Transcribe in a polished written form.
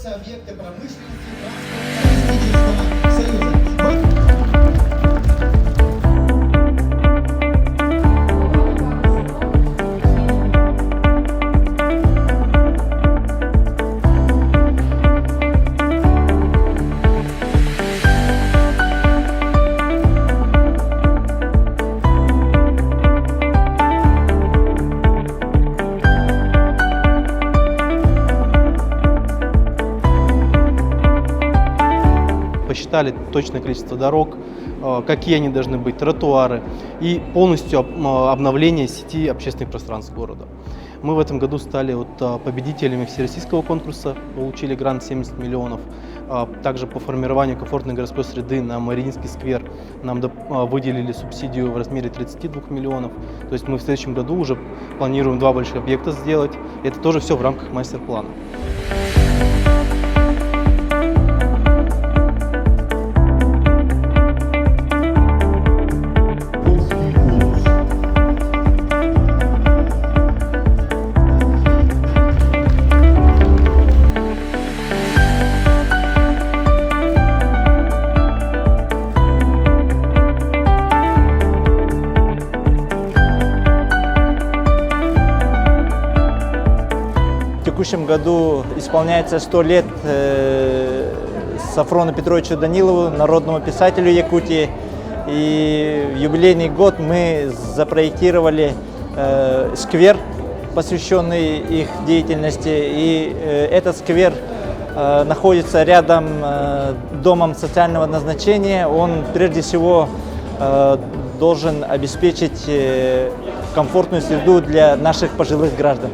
строятся объекты промышленности, транспорта, Союза. Посчитали точное количество дорог, какие они должны быть, тротуары и полностью обновление сети общественных пространств города. Мы в этом году стали победителями всероссийского конкурса, получили грант 70 миллионов. Также по формированию комфортной городской среды на Мариинский сквер нам выделили субсидию в размере 32 миллионов. То есть мы в следующем году уже планируем 2 больших объекта сделать. Это тоже все в рамках мастер-плана. В текущем году исполняется 100 лет Сафрону Петровичу Данилову, народному писателю Якутии. И в юбилейный год мы запроектировали сквер, посвященный их деятельности. И этот сквер находится рядом с домом социального назначения. Он прежде всего должен обеспечить комфортную среду для наших пожилых граждан.